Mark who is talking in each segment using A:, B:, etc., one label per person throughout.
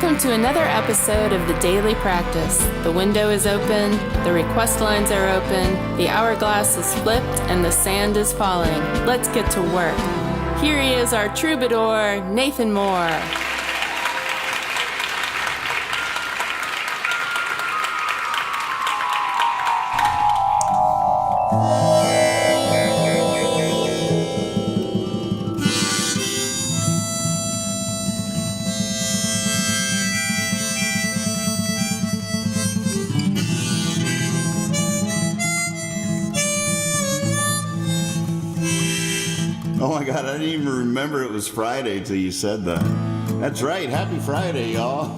A: Welcome to another episode of The Daily Practice. The window is open, the request lines are open, the hourglass is flipped, and the sand is falling. Let's get to work. Here he is, our troubadour, Nathan Moore.
B: Oh my God, I didn't even remember it was Friday till you said that. That's right, happy Friday, y'all.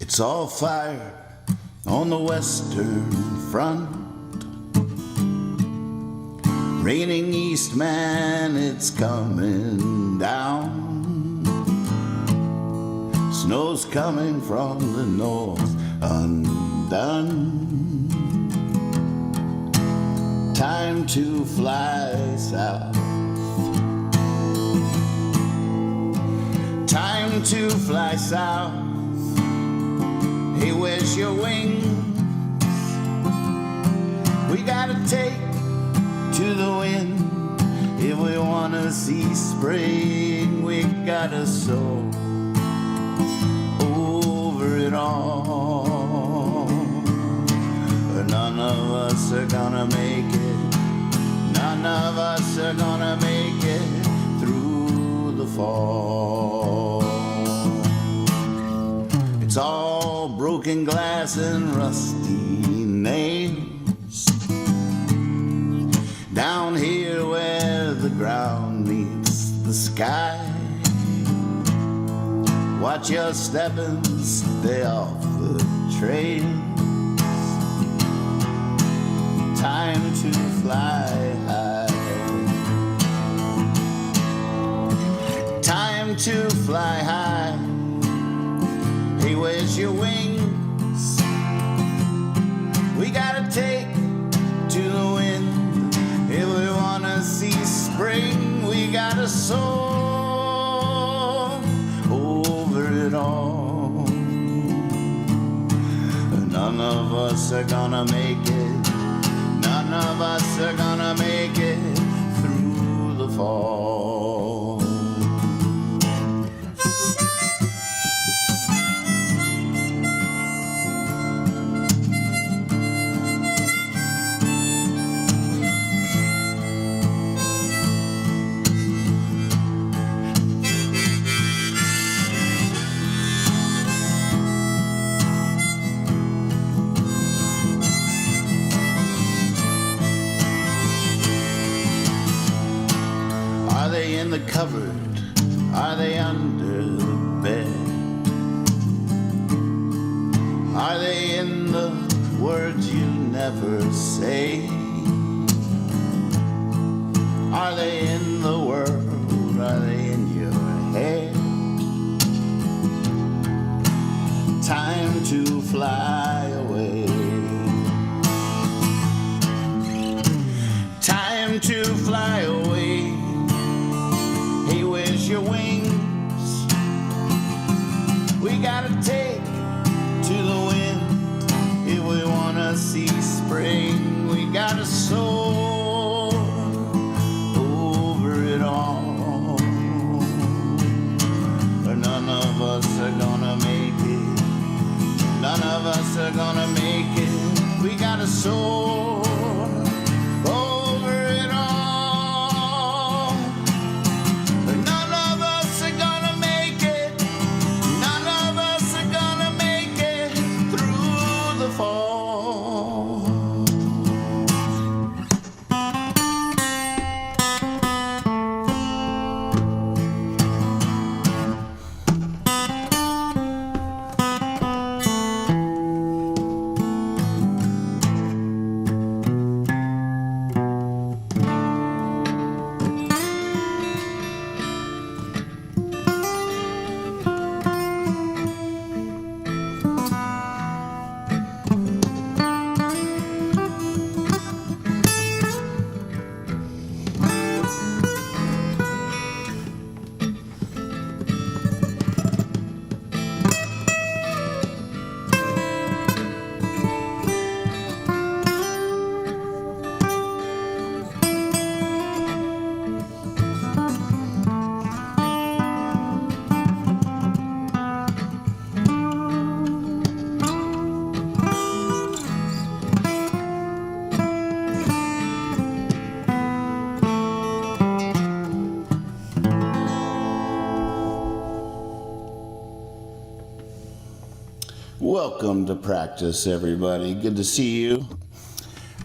B: It's all fire on the Western Front. Raining east, man, it's coming down. Snow's coming from the north, undone. Time to fly south. Time to fly south. Hey, where's your wings? We gotta take to the wind. If we wanna see spring, we gotta soar over it all. But none of us are gonna make it. None of us are gonna make it through the fall. It's all broken glass and rusty nails down here where the ground meets the sky. Watch your step and stay off the trail. Time to fly high. Time to fly high. Hey, where's your wings? We gotta take to the wind. If we wanna see spring, we gotta soar over it all. None of us are gonna make it. None of us are gonna make it through the fall. Are they in the cupboard? Are they under the bed? Are they in the words you never say? Are they in the world? Are they in your head? Time to fly away. Time to fly away. Hey, where's your wings? We gotta take to the wind. If we wanna see spring, we gotta soar over it all. But none of us are gonna make it. None of us are gonna make it. We gotta soar over it all. But none of us are gonna make it. None of us are gonna make it through the fall. Welcome to practice, everybody. Good to see you.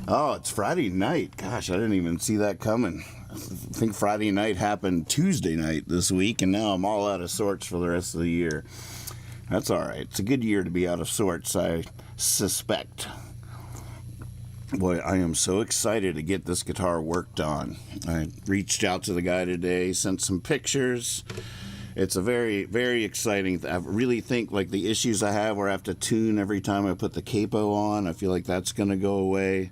B: Oh, it's Friday night. Gosh, I didn't even see that coming. I think Friday night happened Tuesday night this week, and now I'm all out of sorts for the rest of the year. That's all right. It's a good year to be out of sorts, I suspect. Boy, I am so excited to get this guitar worked on. I reached out to the guy today, sent some pictures. It's a very, very exciting. I really think like the issues I have where I have to tune every time I put the capo on, I feel like that's going to go away.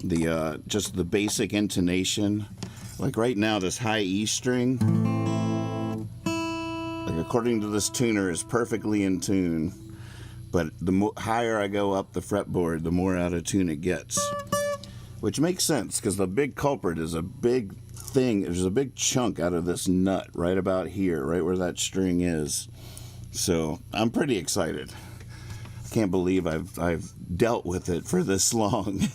B: The just the basic intonation. Like right now, this high E string, like according to this tuner, is perfectly in tune. But the higher I go up the fretboard, the more out of tune it gets. Which makes sense, because the big culprit is a big thing. There's a big chunk out of this nut right about here, right where that string is. So I'm pretty excited. I can't believe I've dealt with it for this long.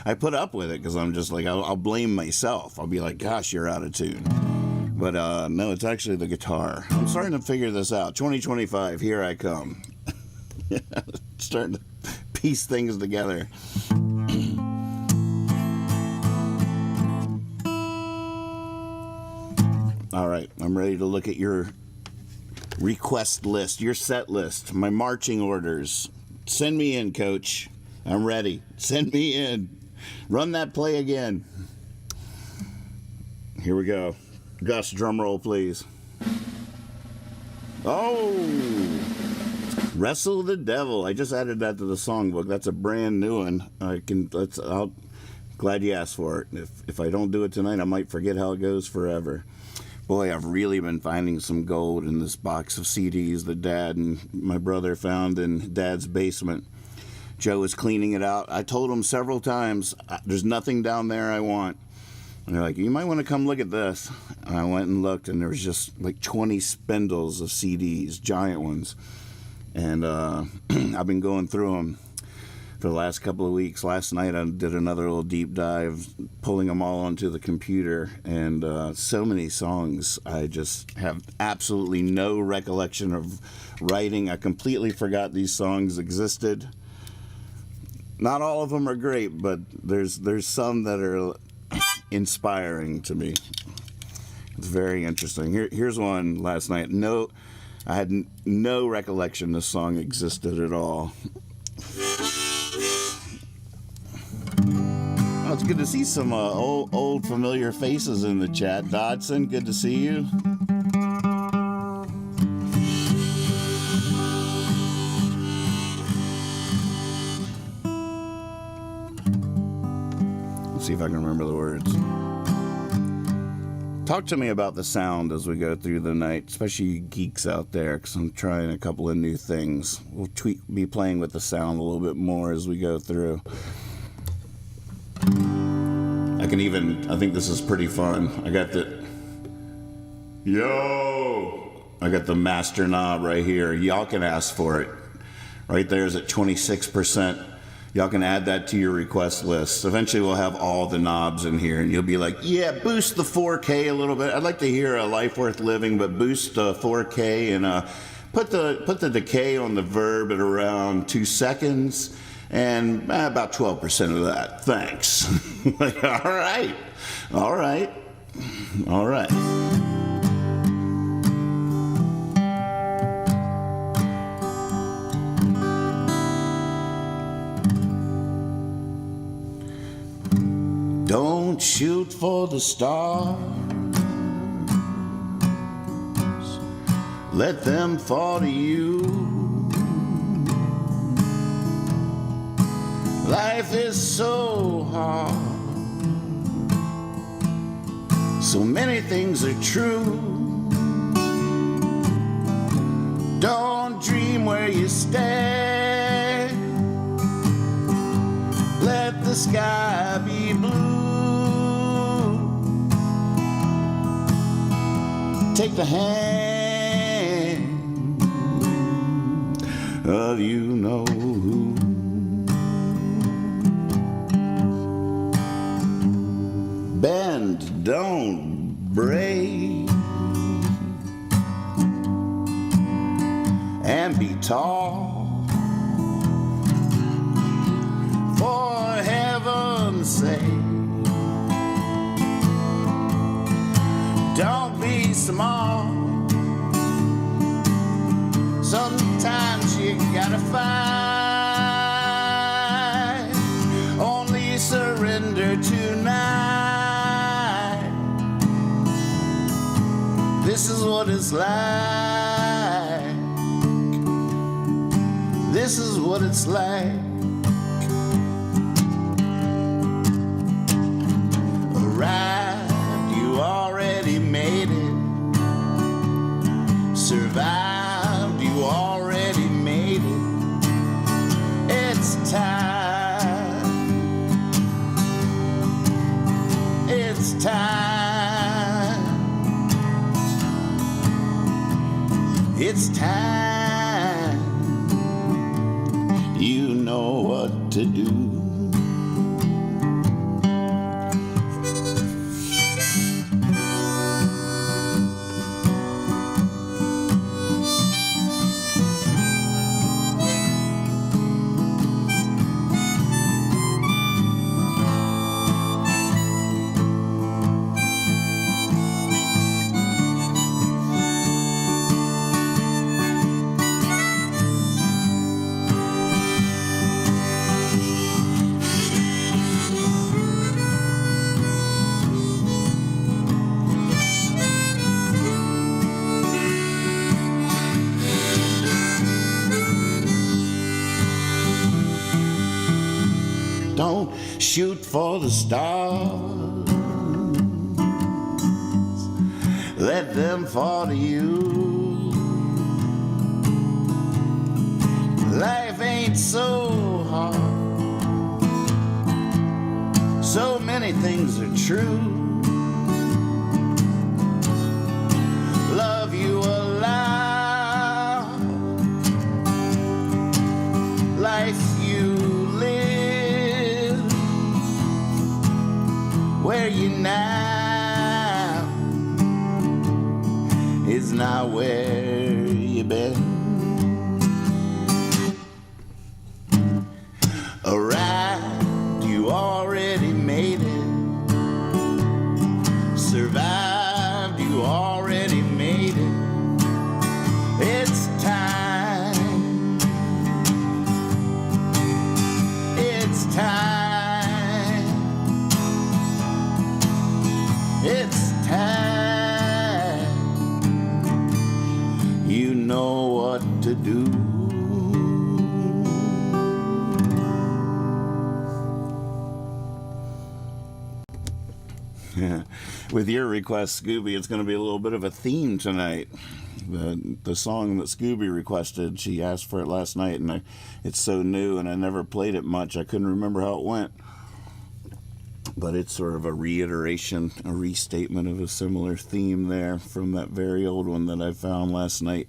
B: I put up with it because I'm just like, I'll blame myself. I'll be like, gosh, you're out of tune. But no, it's actually the guitar. I'm starting to figure this out. 2025, here I come. Starting to piece things together. All right, I'm ready to look at your request list, your set list, my marching orders. Send me in, coach. I'm ready. Send me in. Run that play again. Here we go. Gus, drum roll, please. Oh! Wrestle the Devil. I just added that to the songbook. That's a brand new one. Glad you asked for it. If I don't do it tonight, I might forget how it goes forever. Boy, I've really been finding some gold in this box of CDs that Dad and my brother found in Dad's basement. Joe was cleaning it out. I told him several times, there's nothing down there I want. And they're like, you might want to come look at this. And I went and looked, and there was just like 20 spindles of CDs, giant ones. And I've been going through them for the last couple of weeks. Last night I did another little deep dive, pulling them all onto the computer, and so many songs I just have absolutely no recollection of writing. I completely forgot these songs existed. Not all of them are great, but there's some that are inspiring to me. It's very interesting. Here's one last night. I had no recollection this song existed at all. Oh, it's good to see some old familiar faces in the chat. Dodson, good to see you. Let's see if I can remember the words. Talk to me about the sound as we go through the night, especially you geeks out there, because I'm trying a couple of new things. We'll be playing with the sound a little bit more as we go through. I think this is pretty fun. I got the master knob right here. Y'all can ask for it. Right there is at 26%. Y'all can add that to your request list. Eventually we'll have all the knobs in here, and you'll be like, yeah, boost the 4K a little bit. I'd like to hear a Life Worth Living, but boost 4K and put the decay on the verb at around 2 seconds. And about 12% of that. Thanks. Like, all right. Don't shoot for the stars. Let them fall to you. Life is so hard. So many things are true. Don't dream where you stand. Let the sky be blue. Take the hand of you know who. Bend, don't break. and be tall. For heaven's sake, don't be small. Sometimes you gotta fight. Only surrender tonight. This is what it's like. This is what it's like. Arrived, you already made it. Survived, you already made it. It's time. It's time. It's time. You know what to do. Don't shoot for the stars. Let them fall to you. Life ain't so hard. So many things are true. Love you allow. Life you live. Where you now is not where you been. Arrived, you already made it. Survived, you already made it. It's time. It's time. It's time. You know what to do. With your request, Scooby, it's going to be a little bit of a theme tonight. The song that Scooby requested, she asked for it last night, and it's so new, and I never played it much. I couldn't remember how it went. But it's sort of a reiteration, a restatement of a similar theme there from that very old one that I found last night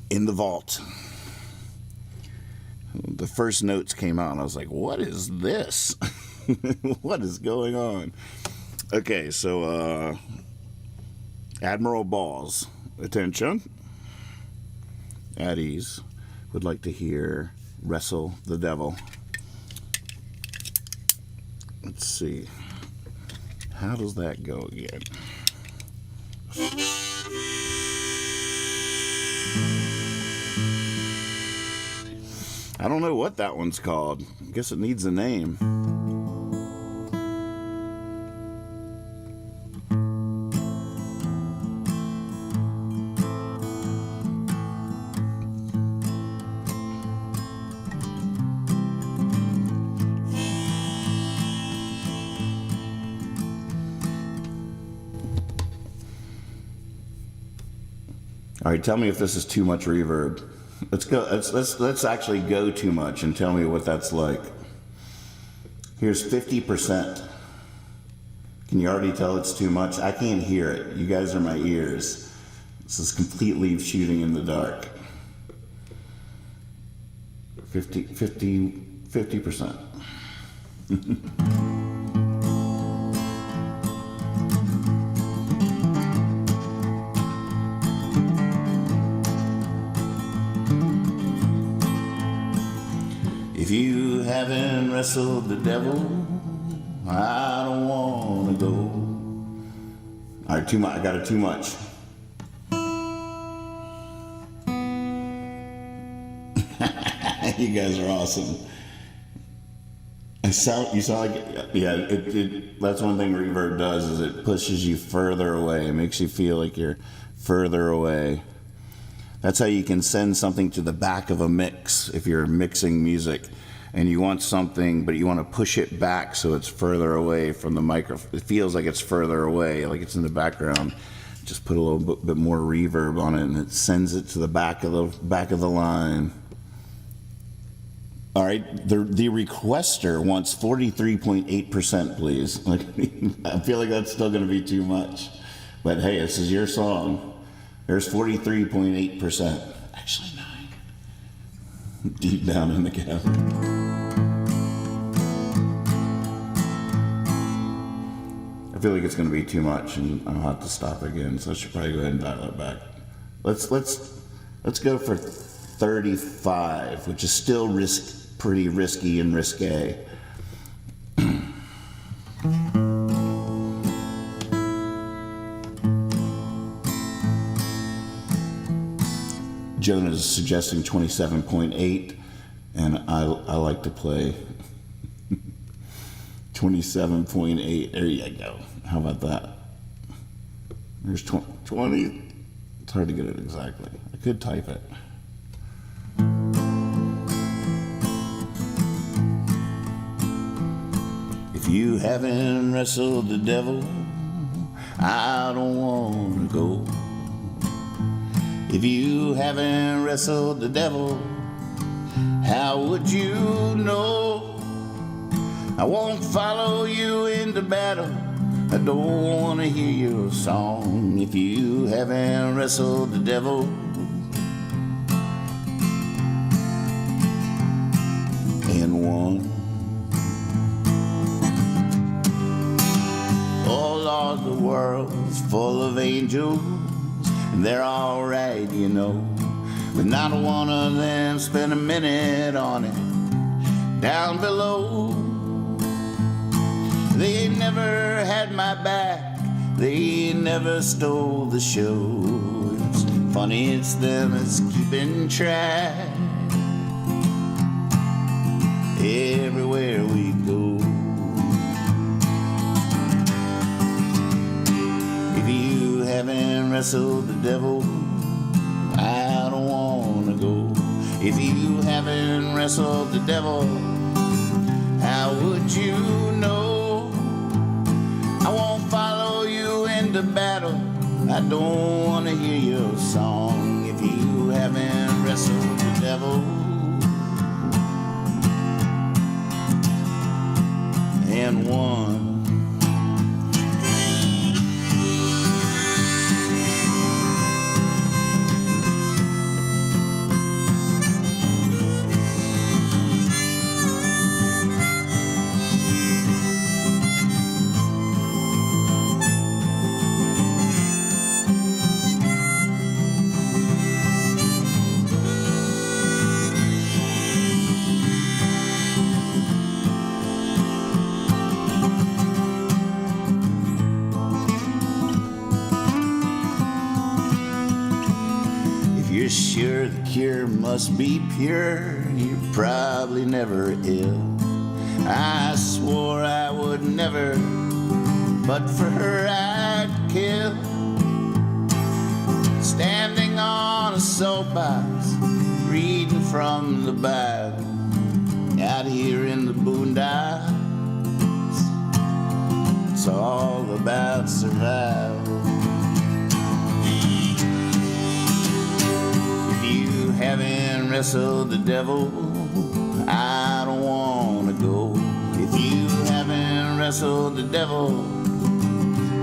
B: in the vault. The first notes came out, and I was like, what is this? What is going on? Okay, so Admiral Balls, attention. At ease. Would like to hear Wrestle the Devil. Let's see. How does that go again? I don't know what that one's called. I guess it needs a name. All right, tell me if this is too much reverb. Let's go. Let's actually go too much and tell me what that's like. Here's 50%. Can you already tell it's too much? I can't hear it. You guys are my ears. This is completely shooting in the dark. 50%. If you haven't wrestled the devil, I don't want to go. All right, too much. I got it too much. You guys are awesome. You sound like, yeah, that's one thing Reverb does, is it pushes you further away. It makes you feel like you're further away. That's how you can send something to the back of a mix if you're mixing music and you want something, but you want to push it back so it's further away from the microphone. It feels like it's further away, like it's in the background. Just put a little bit more reverb on it, and it sends it to the back of the line. All right, the requester wants 43.8%, please. Like, I feel like that's still going to be too much, but hey, this is your song. There's 43.8%. Actually, 9. Deep down in the cabin. I feel like it's going to be too much, and I'll have to stop again. So I should probably go ahead and dial it back. Let's go for 35, which is still pretty risky and risque. Jonah's suggesting 27.8, and I like to play 27.8. There you go. How about that? There's 20. It's hard to get it exactly. I could type it. If you haven't wrestled the devil, I don't want to go. If you haven't wrestled the devil, how would you know? I won't follow you into battle. I don't want to hear your song. If you haven't wrestled the devil, and won. Oh Lord, the world's full of angels, and they're all right, you know, but not one of them spent a minute on it down below. They never had my back, they never stole the show. It's funny, it's them that's keeping track everywhere we go. If you haven't wrestled the devil, I don't want to go. If you haven't wrestled the devil, how would you know? I won't follow you into battle. I don't want to hear your song. If you haven't wrestled the devil and won. You're sure the cure must be pure, you're probably never ill. I swore I would never, but for her I'd kill. Standing on a soapbox, reading from the Bible, out here in the boondocks, it's all about survival. Haven't wrestled the devil, I don't want to go. If you haven't wrestled the devil,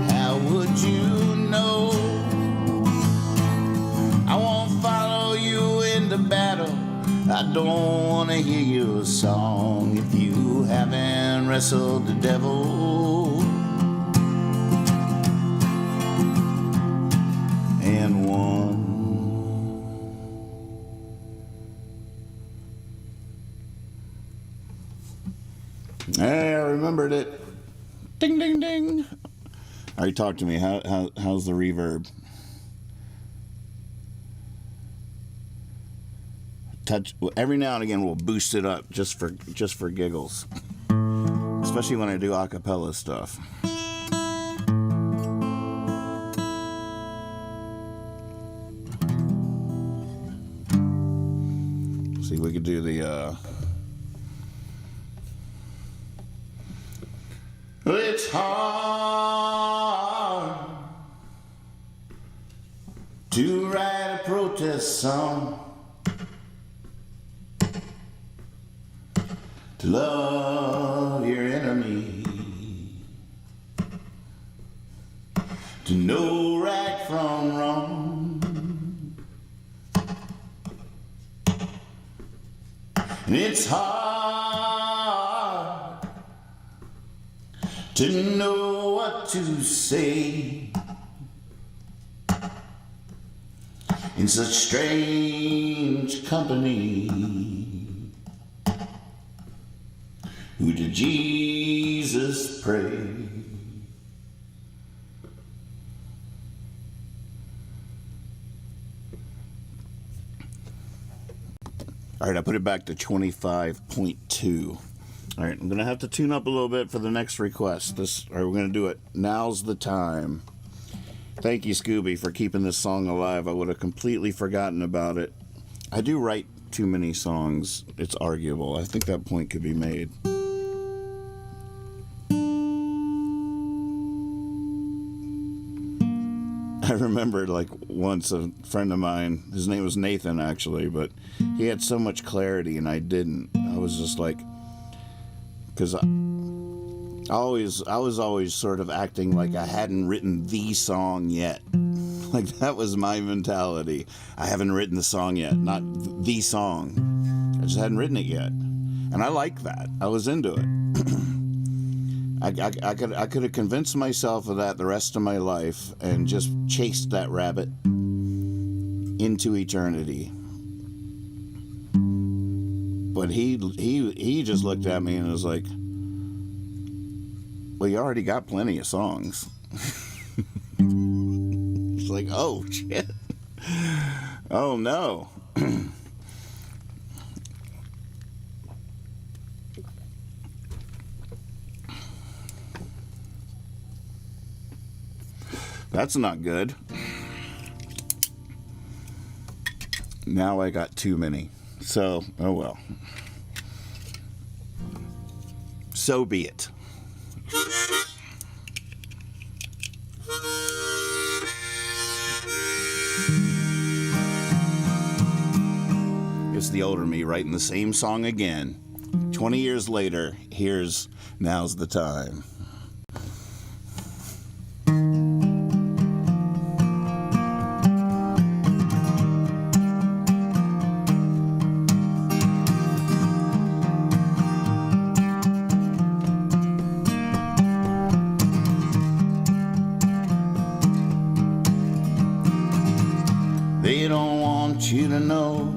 B: how would you know? I won't follow you into battle. I don't want to hear your song. If you haven't wrestled the devil and won. Hey, I remembered it. Ding, ding, ding. All right, talk to me. How's the reverb? Touch. Every now and again, we'll boost it up just for giggles, especially when I do a cappella stuff. See, we could do the. It's hard to write a protest song, to love your enemy, to know right from wrong, and it's hard to know what to say in such strange company. Who did Jesus pray? All right, I put it back to 25.2. All right, I'm going to have to tune up a little bit for the next request. All right, we're going to do it. Now's the time. Thank you, Scooby, for keeping this song alive. I would have completely forgotten about it. I do write too many songs. It's arguable. I think that point could be made. I remembered, like, once a friend of mine, his name was Nathan, actually, but he had so much clarity and I didn't. I was just like, because I was always sort of acting like I hadn't written the song yet. Like, that was my mentality. I haven't written the song yet, not the song. I just hadn't written it yet. And I liked that. I was into it. I could have convinced myself of that the rest of my life and just chased that rabbit into eternity. But he just looked at me and was like, well, you already got plenty of songs. It's like, oh, shit. Oh, no. That's not good. Now I got too many. So, oh well. So be it. It's the older me writing the same song again. 20 years later, here's Now's the Time. They don't want you to know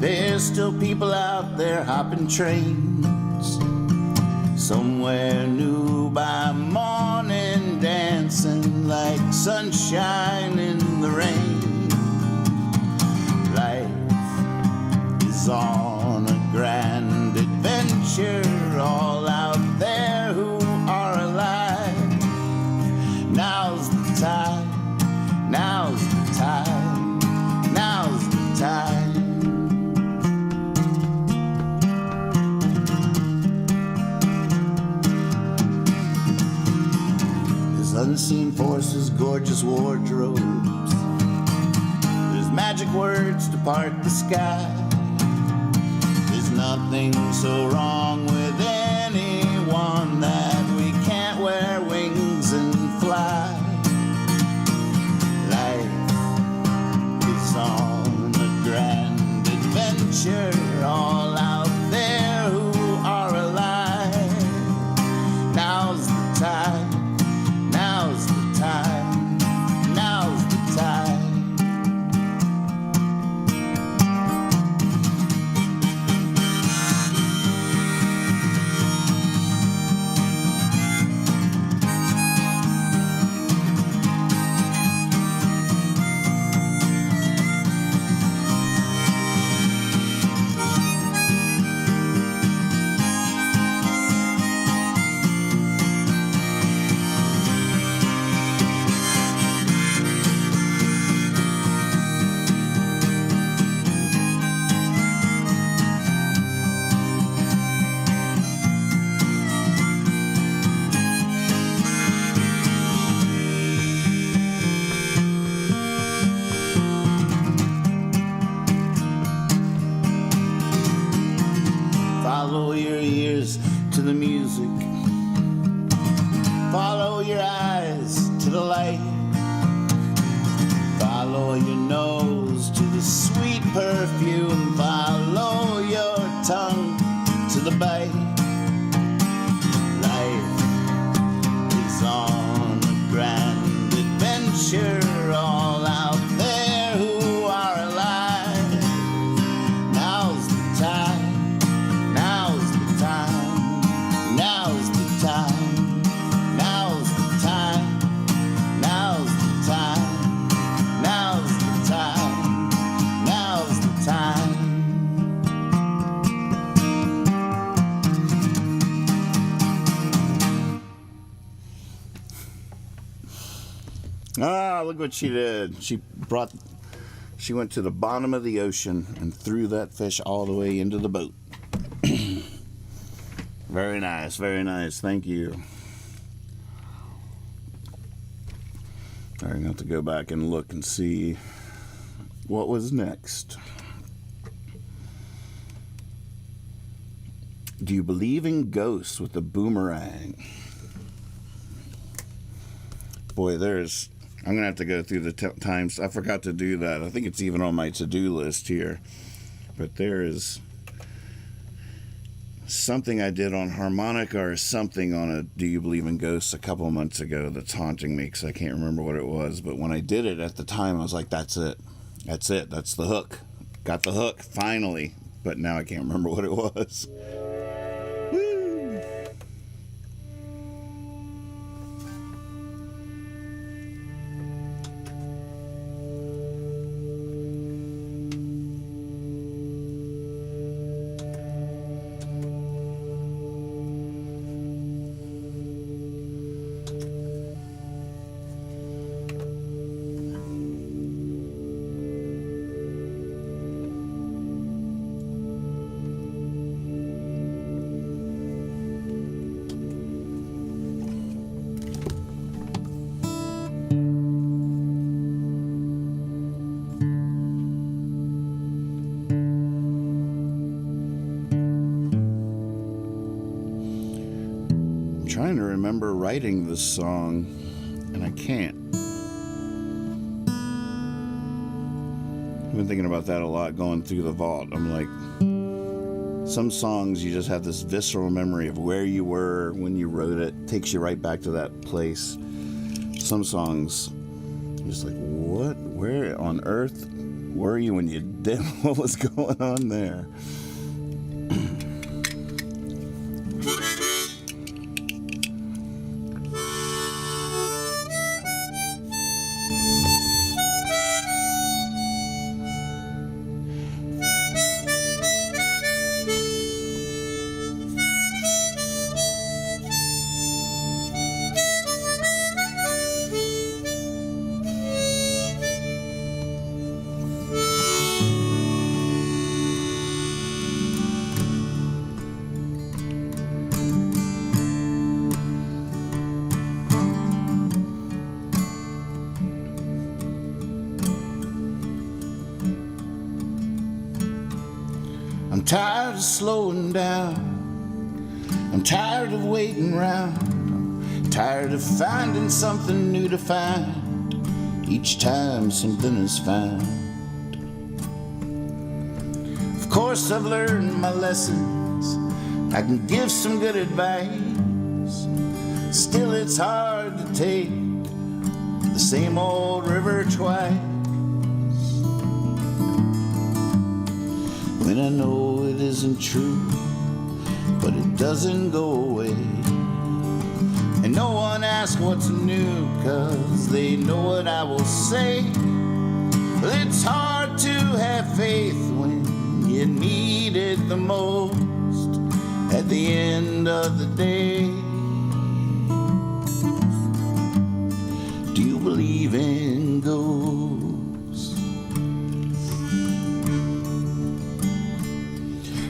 B: there's still people out there hopping trains, somewhere new by morning, dancing like sunshine in the rain. Life is on a grand adventure, all out there who are alive. Now's the time. Now's the time, now's the time. There's unseen forces, gorgeous wardrobes. There's magic words to part the sky. There's nothing so wrong with anyone that we can't wear wings and fly. On a grand adventure, all out there who are alive. Now's the time, now's the time, now's the time. Follow your ears to the music. Follow your eyes to the light. Follow your nose to the sweet perfume. Follow your tongue to the bite. Life is on a grand adventure. All out there who are alive. Now's the time. Now's the time. Now's the time. Now's the time. Now's the time. Now's the time. Now's the time. Ah, look what she did. She went to the bottom of the ocean and threw that fish all the way into the boat. Very nice, very nice. Thank you. I'm going to have to go back and look and see what was next. Do you believe in ghosts with a boomerang? Boy, I'm going to have to go through the times. I forgot to do that. I think it's even on my to-do list here. But there is something I did on harmonica or something on a Do You Believe in Ghosts a couple of months ago that's haunting me because I can't remember what it was. But when I did it at the time, I was like, that's it. That's it. That's the hook. Got the hook, finally. But now I can't remember what it was. Woo! Trying to remember writing this song, and I can't. I've been thinking about that a lot going through the vault. I'm like, some songs you just have this visceral memory of where you were when you wrote it. Takes you right back to that place. Some songs, you're just like, what? Where on earth were you when you did? What was going on there? I'm tired of slowing down. I'm tired of waiting round. I'm tired of finding something new to find each time something is found. Of course I've learned my lessons. I can give some good advice. Still it's hard to take the same old river twice. When I know it isn't true, but it doesn't go away. And no one asks what's new, 'cause they know what I will say. But it's hard to have faith when you need it the most at the end of the day. Do you believe in ghosts?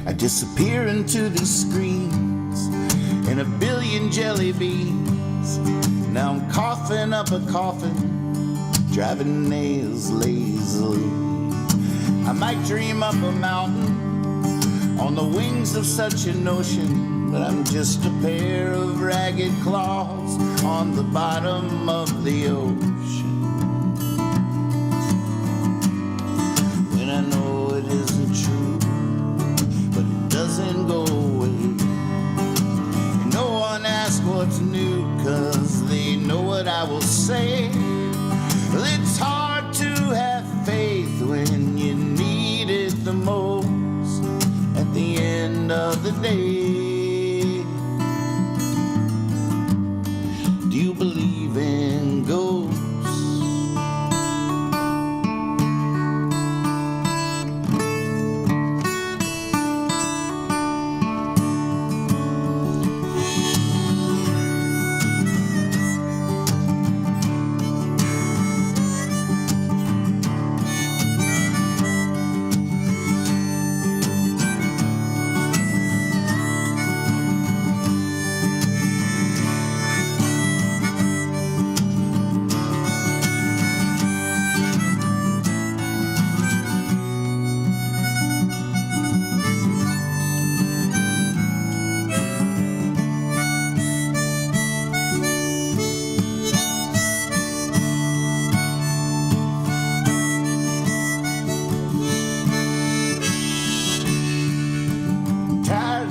B: I disappear into these screens in a billion jelly beans. Now I'm coughing up a coffin, driving nails lazily. I might dream up a mountain on the wings of such an ocean, but I'm just a pair of ragged claws on the bottom of the ocean. When I know it isn't true, but it doesn't go away. And no one asks what's new, 'cause they know what I will say. Well, it's hard to have faith when you need it the most at the end of the day. Do you believe in ghosts?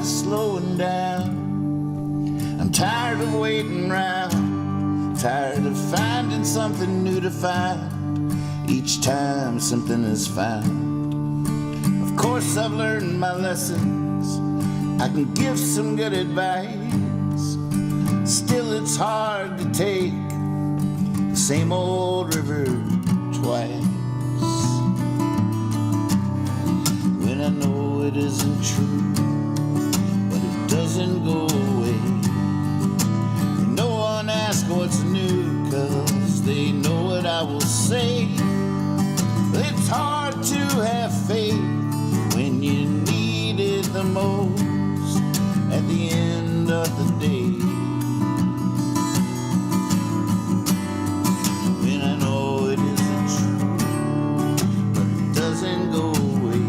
B: Slowing down, I'm tired of waiting round, tired of finding something new to find each time something is found. Of course I've learned my lessons, I can give some good advice, still it's hard to take the same old river twice. When I know it isn't true, doesn't go away. And no one asks what's new, 'cause they know what I will say. It's hard to have faith when you need it the most at the end of the day. When I know it isn't true, but it doesn't go away.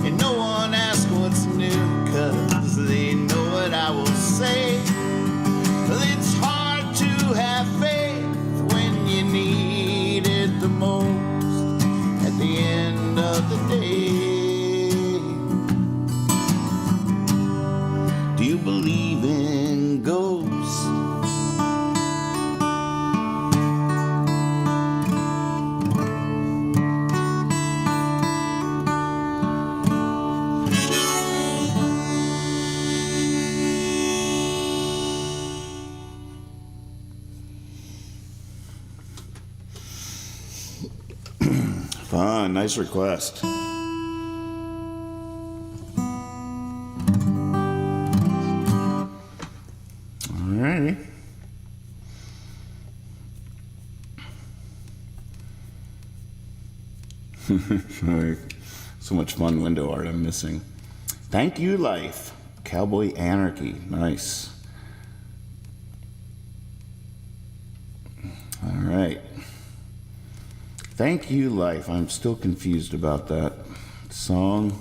B: And no one asks what's new, 'cause they know what I will say. Well, it's hard to have faith when you need it the most at the end of the day. Do you believe in ghosts? Fun, nice request. Alrighty. So much fun window art I'm missing. Thank you, Life. Cowboy Anarchy. Nice. Alright. Thank You, Life. I'm still confused about that song.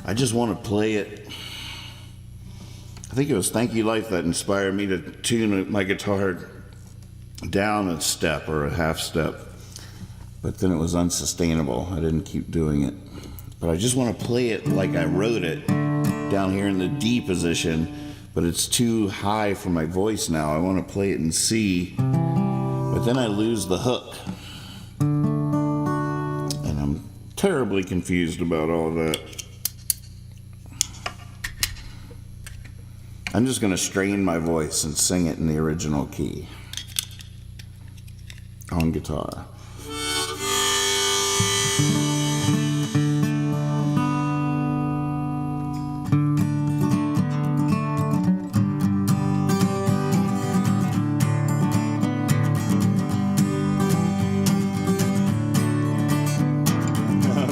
B: I just want to play it. I think it was Thank You, Life that inspired me to tune my guitar down a step or a half step. But then it was unsustainable. I didn't keep doing it. But I just want to play it like I wrote it, down here in the D position. But it's too high for my voice now. I want to play it in C. But then I lose the hook. And I'm terribly confused about all of that. I'm just going to strain my voice and sing it in the original key on guitar.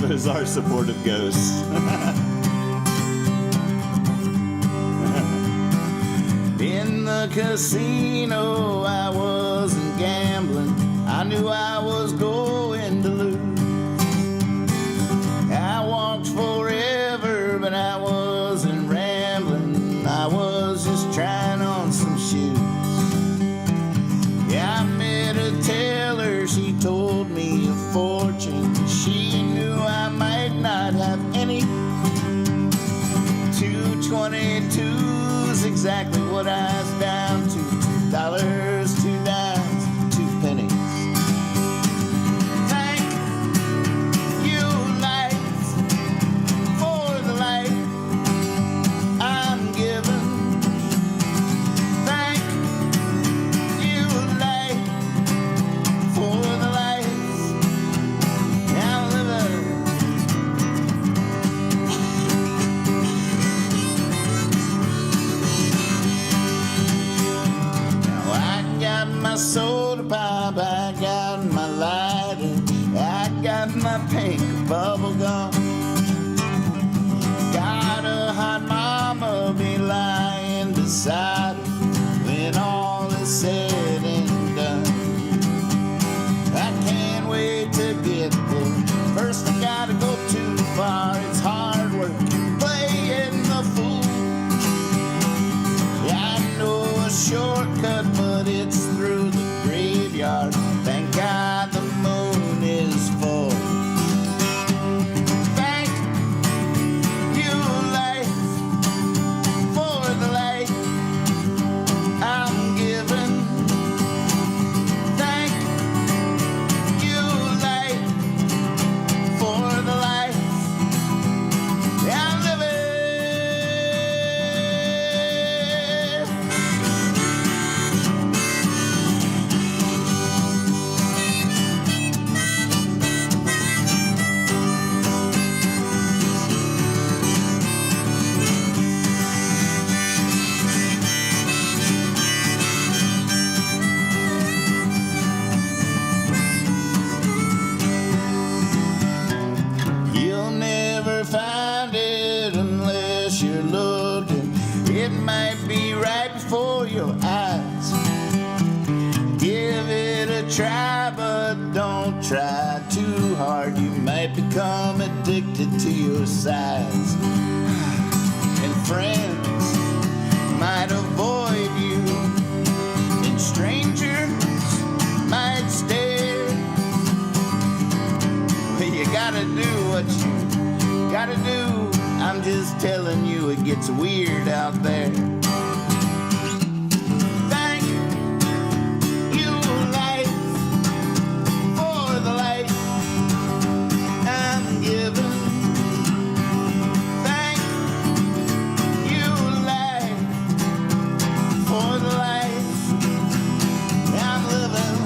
B: There's our supportive ghosts. In the casino, I wasn't gambling. I knew I was going to lose. 22's exactly what I was down to. $2, 2 dimes, 2 pennies. Thank you, lights, for the light I'm given. Thank you, light, for the lights I'm living. Now I got my soda pop, I got my lighter, I got my pink bubble gum. Got a hot mama be lying beside her when all is said and done. I can't wait to get there. First I gotta go too far. It's hard work playing the fool. Yeah, I know a shortcut, but it's through the graveyard. Thank God the moon is full. Thank you, light, for the light I'm given. Thank you, light, for the lights I'm living. You'll never find it unless you're looking. It might be right before your eyes. Give it a try, but don't try too hard. You might become addicted to your size. And friends might avoid you, and strangers might stare. Well, you gotta do what you gotta do. I'm just telling you, it gets weird out there. Thank you, light, for the light I'm given. Thank you, light, for the lights I'm living.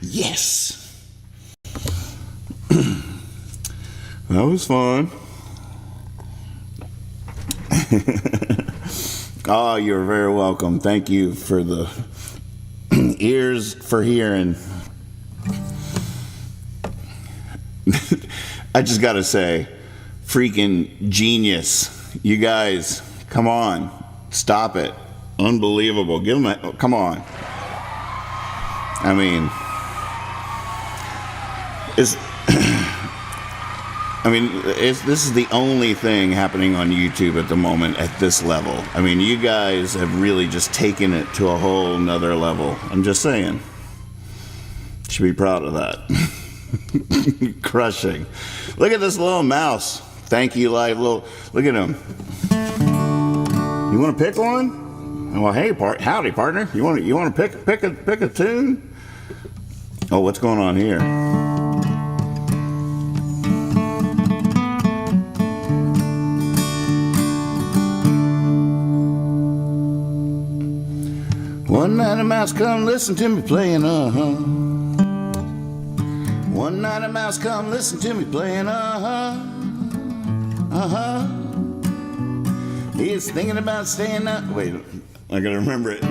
B: Yes. That was fun. Oh, you're very welcome. Thank you for the ears for hearing. I just gotta say, freaking genius. You guys, come on. Stop it. Unbelievable. Give them a, come on. I mean, this is the only thing happening on YouTube at the moment at this level. I mean, you guys have really just taken it to a whole nother level. I'm just saying. Should be proud of that. Crushing. Look at this little mouse. Thank you, live little. Look at him. You want to pick one? Well, hey, howdy, partner. You want to pick a tune? Oh, what's going on here? One night a mouse come listen to me playing, One night a mouse come listen to me playing, He's thinking about staying out. Wait, I gotta remember it.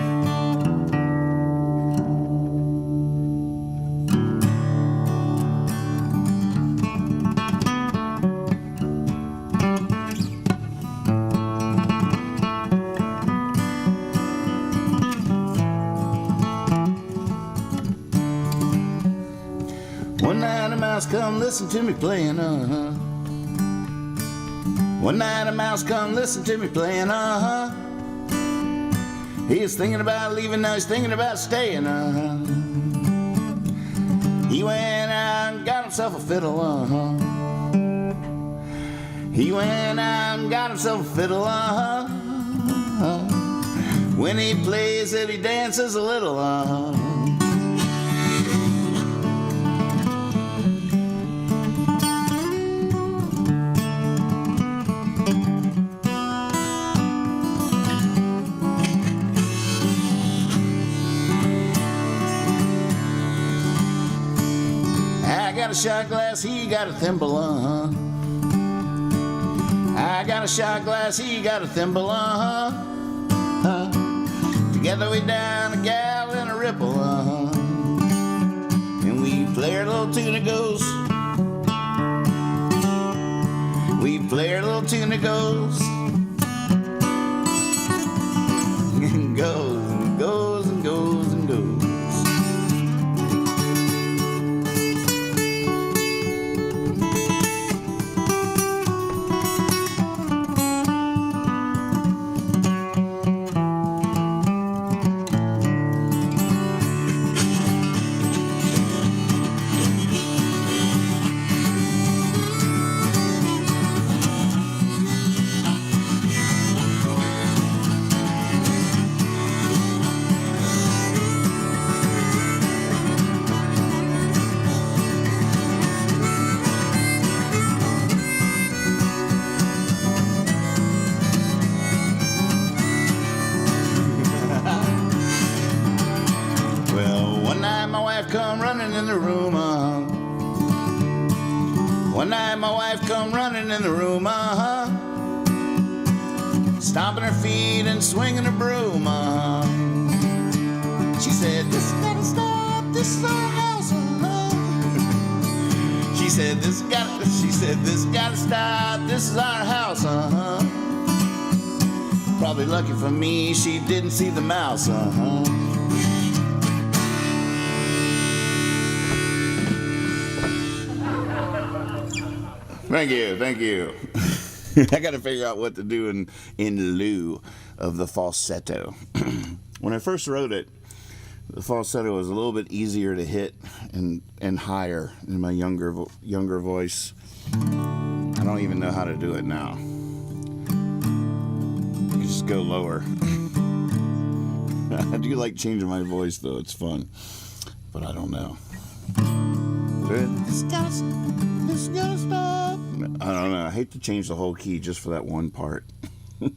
B: come listen to me playing, One night a mouse come listen to me playing, He was thinking about leaving, now he's thinking about staying, He went out and got himself a fiddle, He went out and got himself a fiddle, When he plays it, he dances a little, I got a shot glass, he got a thimble, I got a shot glass, he got a thimble, Together we down a gal and a ripple, And we play our little tune that goes. We play our little tune that goes. And goes and goes and goes and goes. Come running in the room, One night my wife come running in the room, Stomping her feet and swinging her broom, She said, this has gotta stop, this is our house, She said, this has gotta stop, this is our house, Probably lucky for me, she didn't see the mouse, Thank you. I got to figure out what to do in lieu of the falsetto. When I first wrote it, the falsetto was a little bit easier to hit and higher in my younger voice. I don't even know how to do it now. You just go lower. I do like changing my voice though; it's fun. But I don't know. This gotta stop. I don't know. I hate to change the whole key just for that one part. If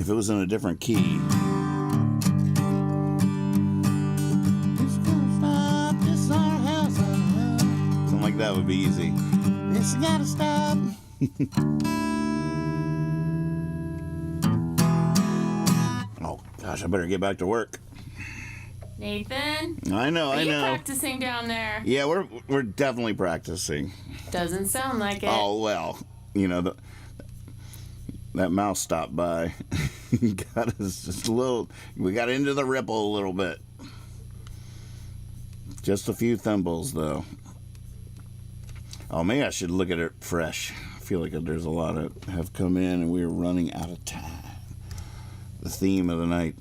B: it was in a different key. This gotta stop. This is our house. Something like that would be easy. This gotta stop. Oh gosh, I better get back to work.
A: Nathan?
B: I know.
A: Are you practicing down there?
B: Yeah, we're definitely practicing.
A: Doesn't sound like it.
B: Oh, well, that mouse stopped by. Got us just a little, we got into the ripple a little bit. Just a few thimbles, though. Oh, maybe I should look at it fresh. I feel like there's a lot that have come in and we're running out of time. The theme of the night.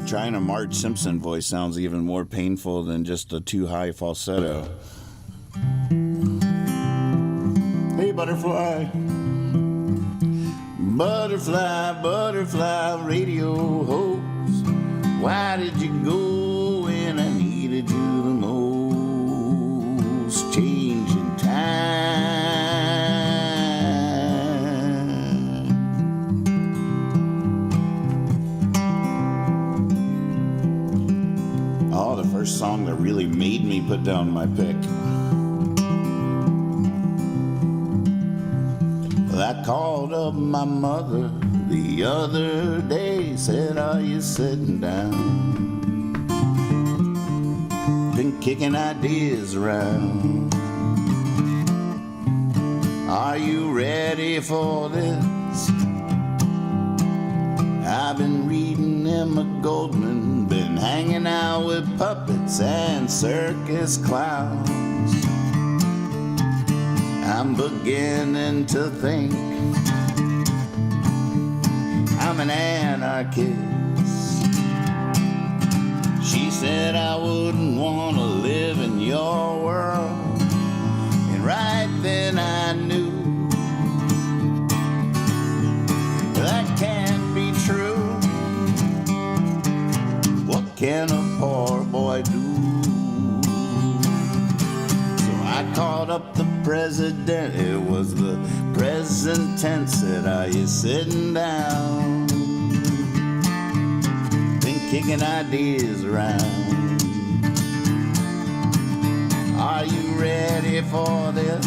B: Trying a Marge Simpson voice sounds even more painful than just a too high falsetto. Hey, butterfly. Butterfly, butterfly, radio host. Why did you go when I needed you the most? Changing time. Oh, the first song that really made me put down my pick. I called up my mother the other day, said, are you sitting down? been kicking ideas around. Are you ready for this? I've been reading Emma Goldman, been hanging out with puppets and circus clowns. I'm beginning to think I'm an anarchist. She said I wouldn't want to live in your world, and right then I knew that can't be true. What can a poor boy do? So I called up the president, it was the present tense, said, are you sitting down? Been kicking ideas around. Are you ready for this?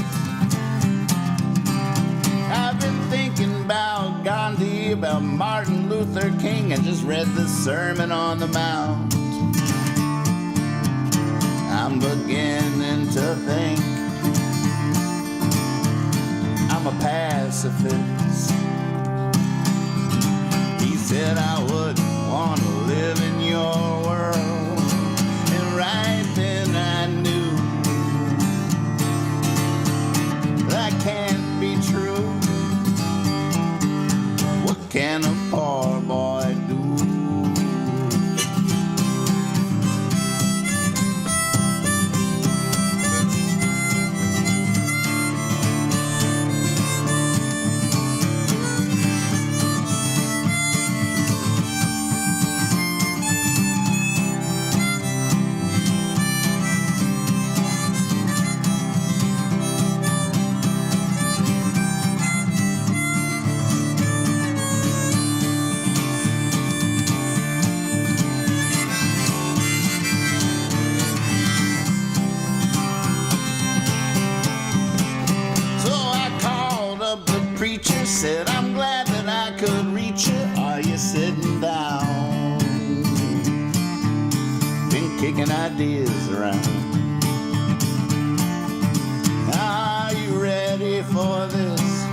B: I've been thinking about Gandhi, about Martin Luther King. I just read the Sermon on the Mount. I'm beginning to think I'm a pacifist. He said I wouldn't want to live in your world, and right then I knew that can't be true. What can a poor boy do? Said, I'm glad that I could reach you. Are you sitting down? Been kicking ideas around. Are you ready for this?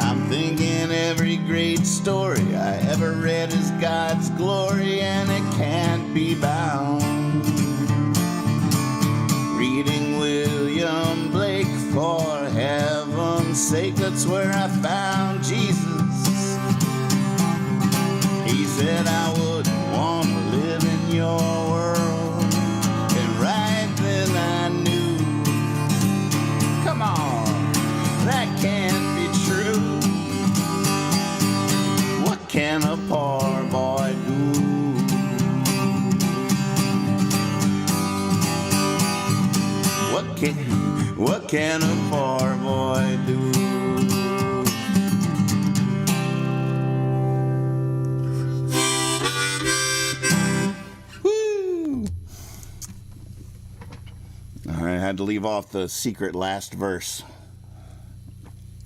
B: I'm thinking every great story I ever read is God's glory, and it can't be bound. Reading William Blake, for heaven's sake, that's where I found Jesus. He said I wouldn't want to live in your world, and right then I knew, come on, that can't be true. What can a poor boy do? What can a poor boy do? Woo! All right, I had to leave off the secret last verse.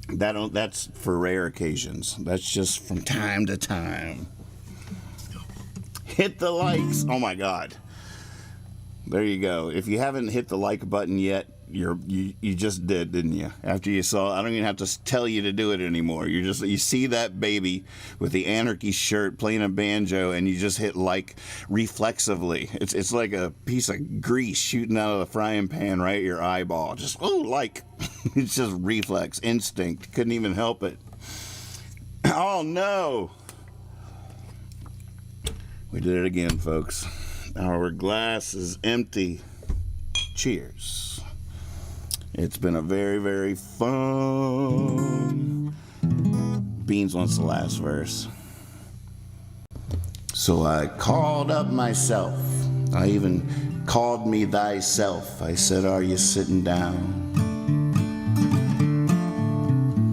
B: That's for rare occasions. That's just from time to time. Hit the likes. Oh my God. There you go. If you haven't hit the like button yet, you just did, didn't you? After you saw, I don't even have to tell you to do it anymore. You see that baby with the Anarchy shirt playing a banjo, and you just hit like reflexively. It's like a piece of grease shooting out of the frying pan right at your eyeball. Just like. It's just reflex, instinct. Couldn't even help it. Oh no! We did it again, folks. Our glass is empty. Cheers. It's been a very, very fun. Beans wants the last verse. So I called up myself. I even called me thyself. I said, are you sitting down?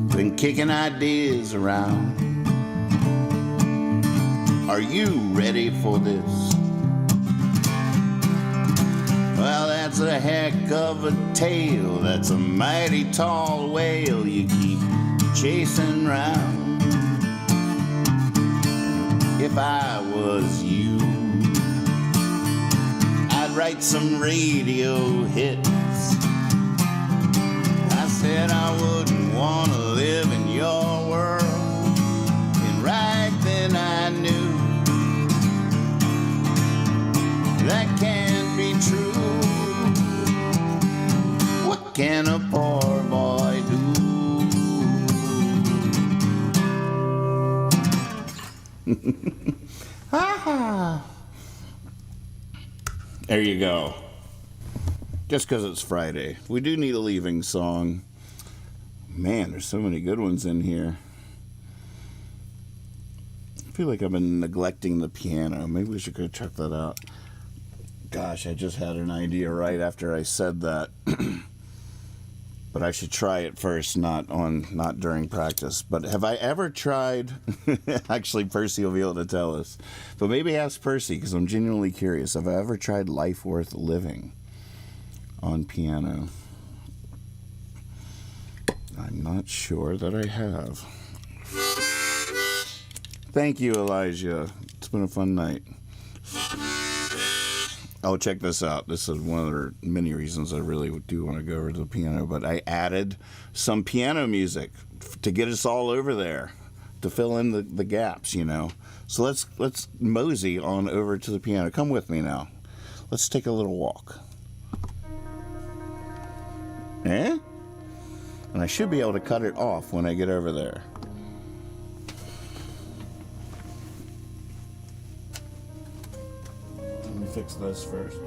B: Been kicking ideas around. Are you ready for this? Well, that's a heck of a tale. That's a mighty tall whale you keep chasing round. If I was you, I'd write some radio hits. I said I wouldn't want to live in your world, and right then I knew that can't be true. What can a poor boy do? Ha. There you go. Just because it's Friday. We do need a leaving song. Man, there's so many good ones in here. I feel like I've been neglecting the piano. Maybe we should go check that out. Gosh, I just had an idea right after I said that. But I should try it first, not during practice. But have I ever tried? Actually, Percy will be able to tell us. But maybe ask Percy, because I'm genuinely curious. Have I ever tried Life Worth Living on piano? I'm not sure that I have. Thank you, Elijah. It's been a fun night. Oh, check this out. This is one of the many reasons I really do want to go over to the piano. But I added some piano music to get us all over there, to fill in the gaps, you know. So let's mosey on over to the piano. Come with me now. Let's take a little walk. Eh? And I should be able to cut it off when I get over there. Let me fix this first.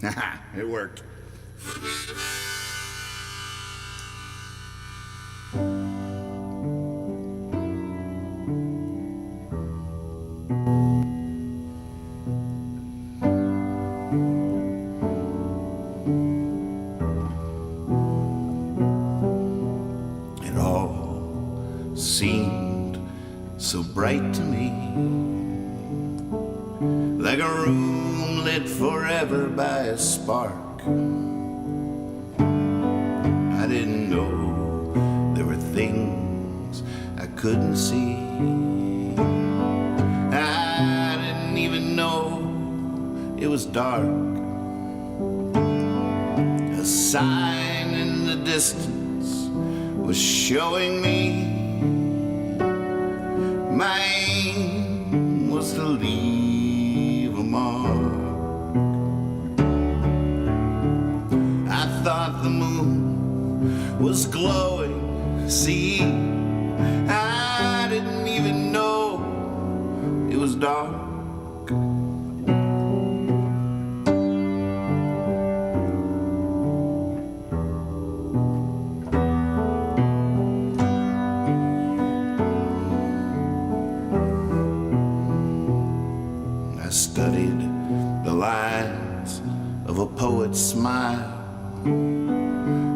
B: Haha, it worked. It all seemed so bright to me, like a room lit forever by a spark. I didn't know there were things I couldn't see. I didn't even know it was dark. A sign in the distance was showing me my aim was to leave a mark. I thought the moon was glowing. See, I didn't even know it was dark. I studied the lines of a poet's smile.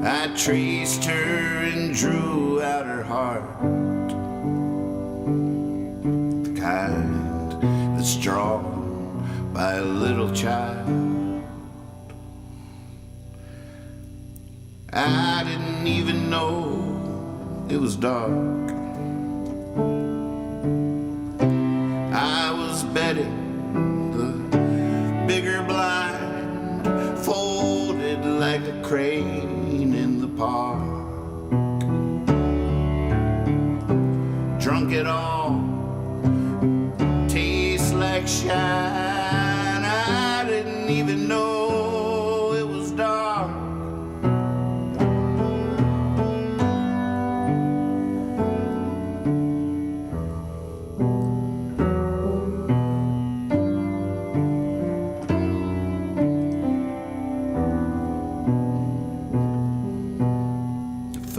B: I traced her and drew out her heart, the kind that's drawn by a little child. I didn't even know it was dark. I was betting the bigger blind, folded like a crane in the park. Drunk it all, tastes like shine. I didn't even know it was dark.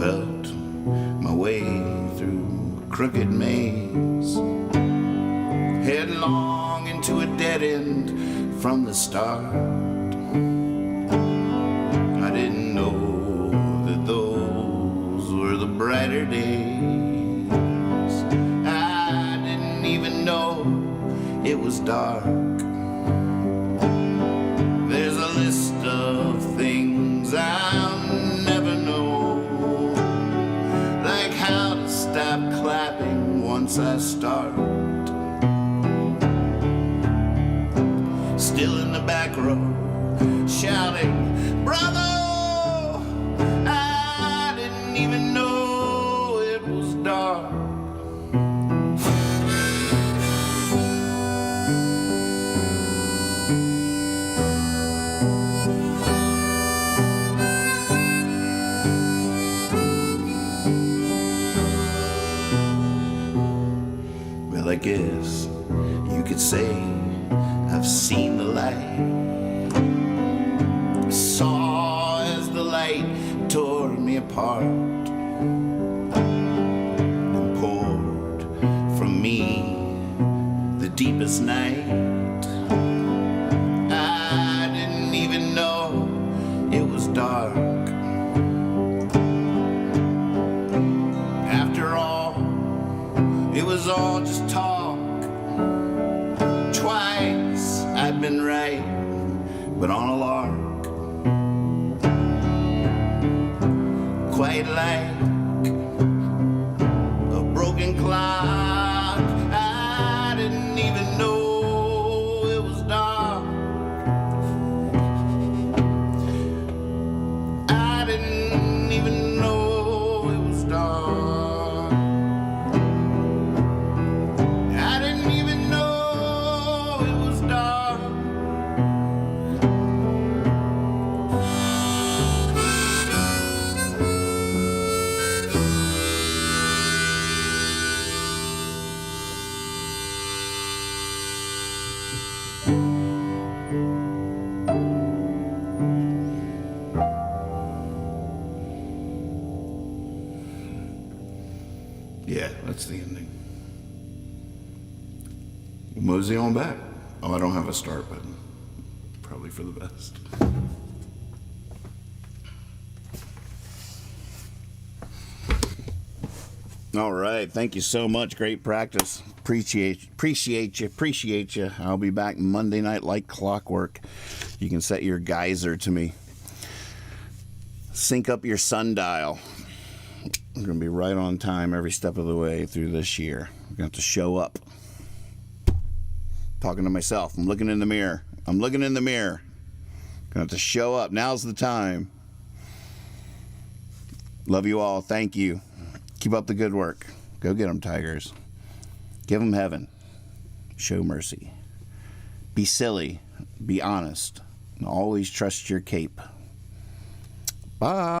B: Felt my way through a crooked maze, headlong into a dead end from the start. I didn't know that those were the brighter days. I didn't even know it was dark. There's a list of things stop clapping once I start. Still in the back row, shouting, brother, I didn't even know it was dark. Well, I guess you could say I've seen the light. Saw as the light tore me apart and poured from me the deepest night. I didn't even know it was dark. After all, it was all just talk. Twice I've been right, but on a lark. Quite like a broken clock. I didn't even know it was dark. I didn't even know it was dark. I didn't even know it was dark. Yeah, that's the ending. We'll mosey on back. Oh, I don't have a start button. Probably for the best. All right, thank you so much. Great practice. Appreciate you. I'll be back Monday night like clockwork. You can set your geyser to me. Sync up your sundial. I'm going to be right on time every step of the way through this year. I'm going to have to show up. Talking to myself. I'm looking in the mirror. I'm looking in the mirror. Going to have to show up. Now's the time. Love you all. Thank you. Keep up the good work. Go get them, Tigers. Give them heaven. Show mercy. Be silly. Be honest. And always trust your cape. Bye.